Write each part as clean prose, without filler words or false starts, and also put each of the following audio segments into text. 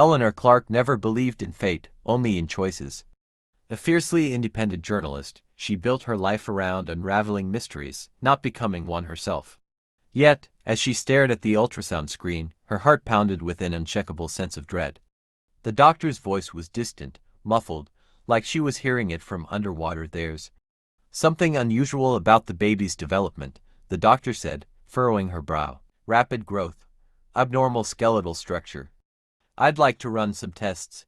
Eleanor Clark never believed in fate, only in choices. A fiercely independent journalist, she built her life around unraveling mysteries, not becoming one herself. Yet, as she stared at the ultrasound screen, her heart pounded with an uncheckable sense of dread. The doctor's voice was distant, muffled, like she was hearing it from underwater. "There's something unusual about the baby's development," the doctor said, furrowing her brow. "Rapid growth. Abnormal skeletal structure. I'd like to run some tests."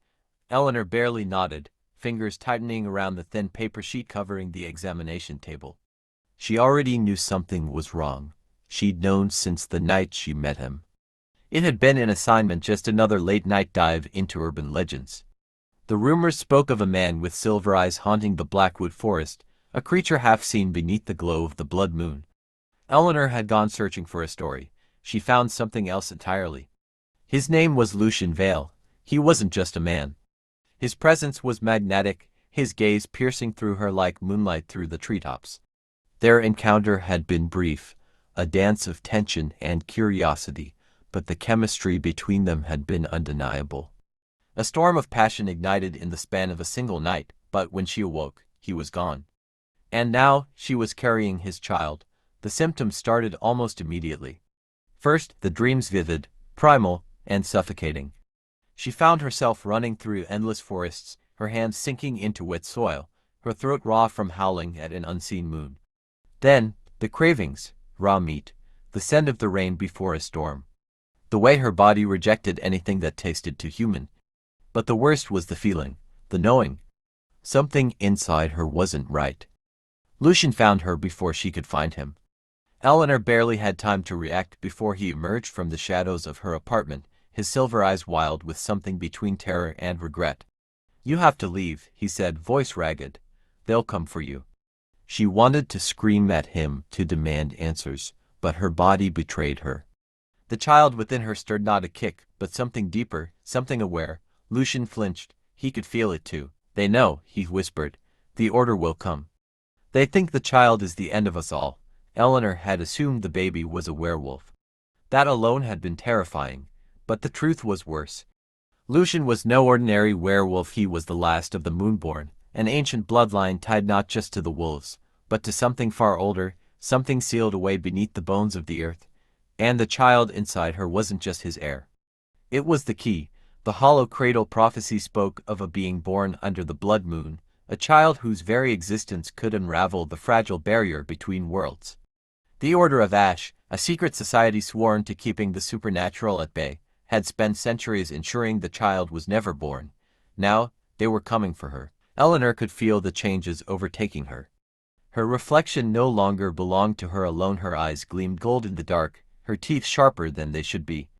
Eleanor barely nodded, fingers tightening around the thin paper sheet covering the examination table. She already knew something was wrong. She'd known since the night she met him. It had been an assignment, just another late-night dive into urban legends. The rumors spoke of a man with silver eyes haunting the Blackwood forest, a creature half seen beneath the glow of the blood moon. Eleanor had gone searching for a story. She found something else entirely. His name was Lucian Vale. He wasn't just a man. His presence was magnetic, his gaze piercing through her like moonlight through the treetops. Their encounter had been brief, a dance of tension and curiosity, but the chemistry between them had been undeniable. A storm of passion ignited in the span of a single night, but when she awoke, he was gone. And now, she was carrying his child. The symptoms started almost immediately. First, the dreams, vivid, primal, and suffocating. She found herself running through endless forests, her hands sinking into wet soil, her throat raw from howling at an unseen moon. Then, the cravings, raw meat, the scent of the rain before a storm. The way her body rejected anything that tasted too human. But the worst was the feeling, the knowing. Something inside her wasn't right. Lucian found her before she could find him. Eleanor barely had time to react before he emerged from the shadows of her apartment, his silver eyes wild with something between terror and regret. "You have to leave," he said, voice ragged. "They'll come for you." She wanted to scream at him, to demand answers, but her body betrayed her. The child within her stirred, not a kick, but something deeper, something aware. Lucian flinched. He could feel it too. "They know," he whispered. "The order will come. They think the child is the end of us all." Eleanor had assumed the baby was a werewolf. That alone had been terrifying, but the truth was worse. Lucian was no ordinary werewolf. He was the last of the Moonborn, an ancient bloodline tied not just to the wolves, but to something far older, something sealed away beneath the bones of the earth. And the child inside her wasn't just his heir. It was the key. The hollow cradle prophecy spoke of a being born under the blood moon, a child whose very existence could unravel the fragile barrier between worlds. The Order of Ash, a secret society sworn to keeping the supernatural at bay, had spent centuries ensuring the child was never born. Now, they were coming for her. Eleanor could feel the changes overtaking her. Her reflection no longer belonged to her alone. Her eyes gleamed gold in the dark, her teeth sharper than they should be.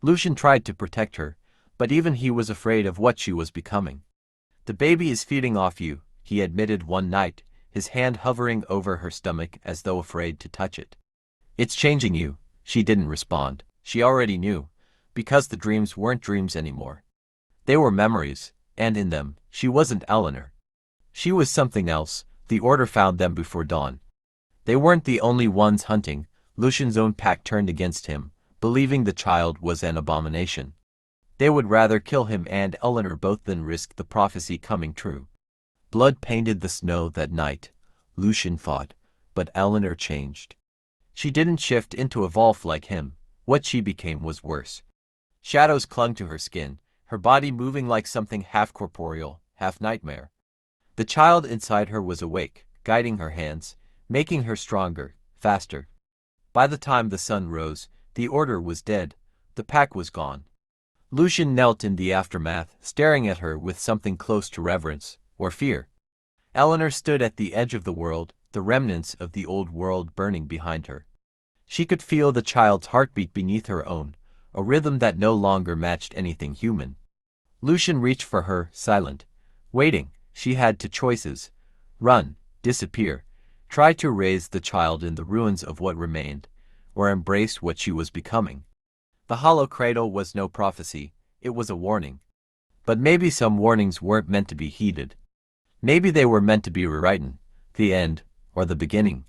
Lucian tried to protect her, but even he was afraid of what she was becoming. "The baby is feeding off you," he admitted one night, his hand hovering over her stomach as though afraid to touch it. "It's changing you." She didn't respond. She already knew, because the dreams weren't dreams anymore. They were memories, and in them, she wasn't Eleanor. She was something else. The Order found them before dawn. They weren't the only ones hunting. Lucian's own pack turned against him, believing the child was an abomination. They would rather kill him and Eleanor both than risk the prophecy coming true. Blood painted the snow that night. Lucian fought, but Eleanor changed. She didn't shift into evolve like him. What she became was worse. Shadows clung to her skin, her body moving like something half corporeal, half nightmare. The child inside her was awake, guiding her hands, making her stronger, faster. By the time the sun rose, the Order was dead. The pack was gone. Lucian knelt in the aftermath, staring at her with something close to reverence, or fear. Eleanor stood at the edge of the world, the remnants of the old world burning behind her. She could feel the child's heartbeat beneath her own, a rhythm that no longer matched anything human. Lucian reached for her, silent, waiting. She had two choices: run, disappear, try to raise the child in the ruins of what remained, or embrace what she was becoming. The hollow cradle was no prophecy, it was a warning. But maybe some warnings weren't meant to be heeded. Maybe they were meant to be rewritten, the end, or the beginning.